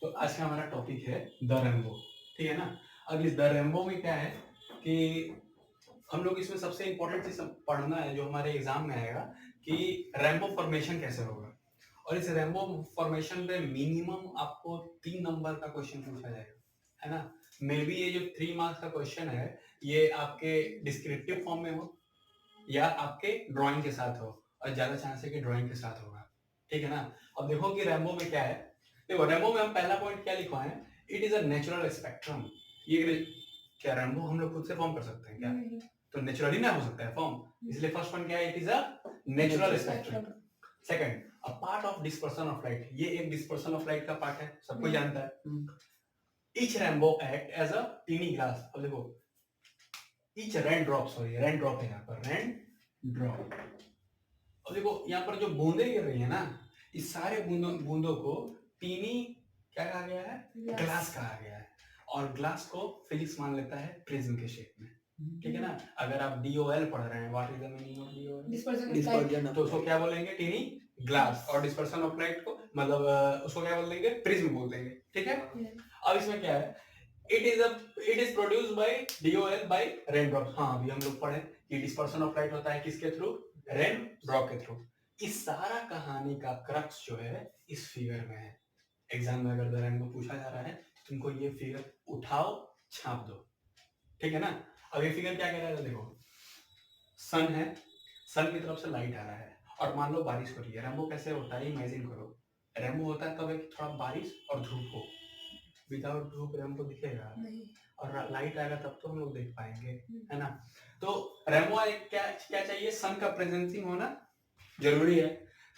तो आज का हमारा टॉपिक है द रेम्बो, ठीक है ना। अब इस द रेम्बो में क्या है कि हम लोग इसमें सबसे इंपॉर्टेंट चीज पढ़ना है जो हमारे एग्जाम में आएगा कि रेम्बो फॉर्मेशन कैसे होगा। और इस रेम्बो फॉर्मेशन पे मिनिमम आपको 3 नंबर का क्वेश्चन पूछा जाएगा, है ना। मे बी ये जो 3 मार्क्स का क्वेश्चन है ये आपके डिस्क्रिप्टिव फॉर्म में हो या आपके ड्राइंग के साथ हो, और ज्यादा चांस है कि ड्राइंग के साथ होगा, ठीक है ना। अब देखो कि रेम्बो में क्या है। देखो रेम्बो में हम पहला पॉइंट क्या लिखवा है, it is a natural spectrum. ये क्या रेम्बो हम लोग खुद से फॉर्म कर सकते हैं क्या? तो नेचुरली ना हो सकता है फॉर्म, इसलिए फर्स्ट पॉइंट क्या है, it is a natural spectrum. Second, a part of dispersion of light, ये एक डिस्पर्सन ऑफ लाइट का पार्ट है, सब कोई जानता है। Each rainbow act as a tiny glass. अब देखो each rain drop, sorry rain drop है यहाँ पर, रेन ड्रॉप। अब देखो यहाँ पर जो बूंदे गिर रही है ना, इस सारे बूंदों बूंदों को टीनी क्या कहा गया है, ग्लास कहा गया है। और ग्लास को फिजिक्स मान लेता है प्रिज्म के शेप में, ठीक है ना। अगर आप DOL पढ़ रहे हैं, what is the meaning of DOL? Dispersion. तो उसको क्या बोलेंगे, टीनी ग्लास। और डिस्पर्सन ऑफ लाइट को मतलब उसको क्या बोल देंगे, प्रिज्म बोल देंगे, ठीक है। अब इसमें क्या है, it is produced by DOL by rain drops. हाँ अभी हम लोग पढ़े कि डिस्पर्सन ऑफ लाइट होता है किसके थ्रू, रेन ड्रॉप के थ्रू। इस सारा कहानी का क्रक्स जो है इस फिगर में है। एग्जाम में अगर रेन को पूछा जा रहा है तुमको ये फिगर उठाओ छाप दो, ठीक है ना। अब ये फिगर क्या कह रहा है, देखो सन है, सन की तरफ से लाइट आ रहा है और मान लो बारिश हो रही है। रेम्बो कैसे होता है, इमेजिन करो। रेम्बो होता है तब एक थोड़ा बारिश और धूप हो, विदाउट धूप रेम्बो दिखेगा नहीं, और लाइट आएगा तब तो हम लोग देख पाएंगे, है ना। तो रेम्बो एक क्या क्या चाहिए, सन का प्रेजेंसिंग होना जरूरी है।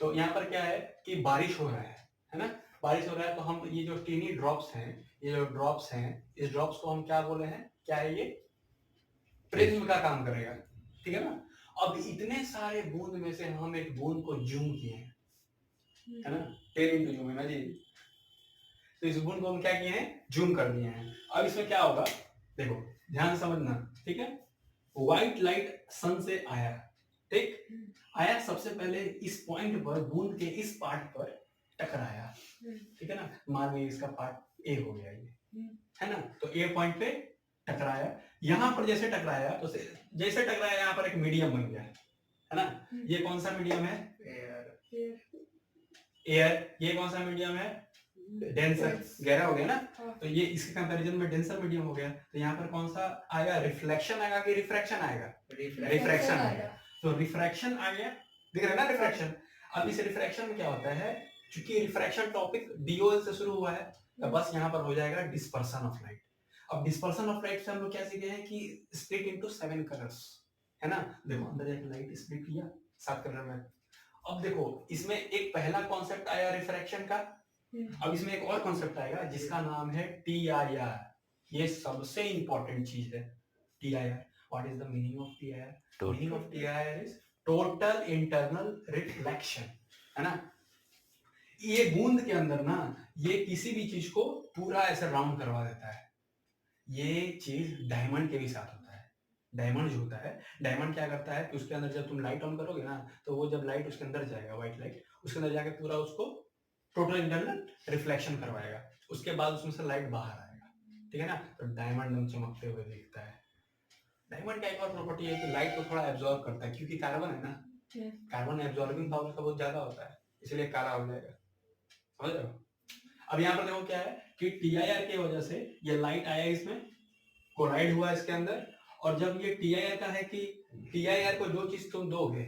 तो यहाँ पर क्या है कि बारिश हो रहा है ना, बारिश हो रहा है। तो हम ये जो टीनी ड्रॉप्स हैं, ये जो ड्रॉप्स हैं, इस ड्रॉप्स को हम क्या बोले हैं, क्या है ये, प्रिज्म का काम करेगा, ठीक है ना। अब इतने सारे बूंद में से हम एक बूंद को जूम किए हैं, है ना, 10 इंटू जूम है ना जी। तो इस बूंद को हम क्या किए हैं, जूम कर दिए हैं। अब इसमें क्या होगा, देखो ध्यान समझना, ठीक है। व्हाइट लाइट सन से आया, ठीक आया, सबसे पहले इस पॉइंट पर बूंद के इस पार्ट पर टकराया, ठीक है ना। मान लीजिए इसका पार्ट ए हो गया ये, है ना। तो ए पॉइंट पे टकराया, यहां पर जैसे टकराया तो जैसे टकराया यहाँ पर एक मीडियम बन गया, है ना। ये कौन सा मीडियम है, एयर। एयर, ये कौन सा मीडियम है, डेंसर, गहरा हो गया ना। तो ये इसके कंपैरिजन में डेंसर मीडियम हो गया। तो यहाँ पर कौन सा आएगा, रिफ्लेक्शन आएगा कि रिफ्रैक्शन आएगा, रिफ्रैक्शन आएगा। तो रिफ्रैक्शन आ गया, दिख रहा है ना रिफ्रैक्शन। अब इस रिफ्रैक्शन में क्या होता है, क्योंकि रिफ्रैक्शन टॉपिक DOL से शुरू हुआ है, तो बस यहाँ पर हो जाएगा डिस्पर्सन ऑफ लाइट। अब डिस्पर्सन ऑफ लाइट से हम लोग क्या सीखे हैं कि स्प्लिट इनटू 7 कलर्स, है ना। देखो अंदर एक लाइट स्प्लिट किया 7 कलर में। अब देखो इसमें एक पहला कॉन्सेप्ट आया रिफ्रैक्शन का, अब इसमें एक और कॉन्सेप्ट आएगा जिसका नाम है TIR। ये सबसे इंपॉर्टेंट चीज है, TIR। What is the meaning of TIR? Meaning of TIR is total internal reflection, है ना। ये बूंद के अंदर ना, ये किसी भी चीज को पूरा ऐसे राउंड करवा देता है। ये चीज डायमंड के भी साथ होता है। डायमंड जो होता है, डायमंड क्या करता है कि उसके अंदर जब तुम लाइट ऑन करोगे ना, तो वो जब लाइट उसके अंदर जाएगा, व्हाइट लाइट उसके अंदर जाके पूरा उसको टोटल इंटरनल रिफ्लेक्शन करवाएगा। उसके बाद उसमें से लाइट बाहर आएगा, ठीक है ना। तो डायमंड हम चमकते हुए दिखता है। डायमंड का एक और प्रॉपर्टी है कि लाइट को थोड़ा एब्जॉर्ब करता है, क्योंकि कार्बन है ना, कार्बन एब्जॉर्बिंग पावर का बहुत ज्यादा होता है, इसलिए काला हो जाएगा, समझ रहे हो। अब यहाँ पर देखो क्या है कि TIR की वजह से ये लाइट आया, इसमें कोलाइड हुआ इसके अंदर। और जब ये TIR का है कि TIR को जो चीज तुम दोगे,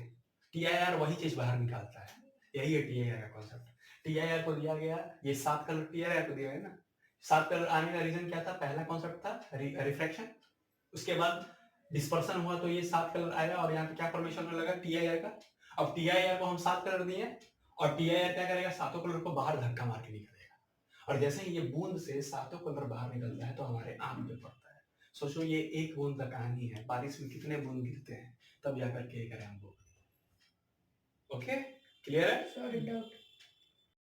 TIR वही चीज बाहर निकालता है। यही है TIR का कॉन्सेप्ट। TIR को दिया गया, ये 7 कलर TIR को दिया गया ना। 7 कलर आने का रीजन क्या था, पहला कॉन्सेप्ट था रिफ्रैक्शन, उसके बाद डिस्पर्सन हुआ तो ये 7 कलर आया, और यहाँ पे क्या फॉर्मेशन होने लगा, TIR का। अब TIR को हम 7 कलर दिए, और TIR क्या करेगा, सातों कलर को बाहर धक्का मार के निकलेगा। और जैसे ही ये बूंद से सातों कलर बाहर निकलता है तो हमारे आंख पे पड़ता है। सोचो ये एक बूंद का कहानी है, बारिश में कितने बूंद गिरते हैं तब जाकर के एक रेनबो। ओके, क्लियर है?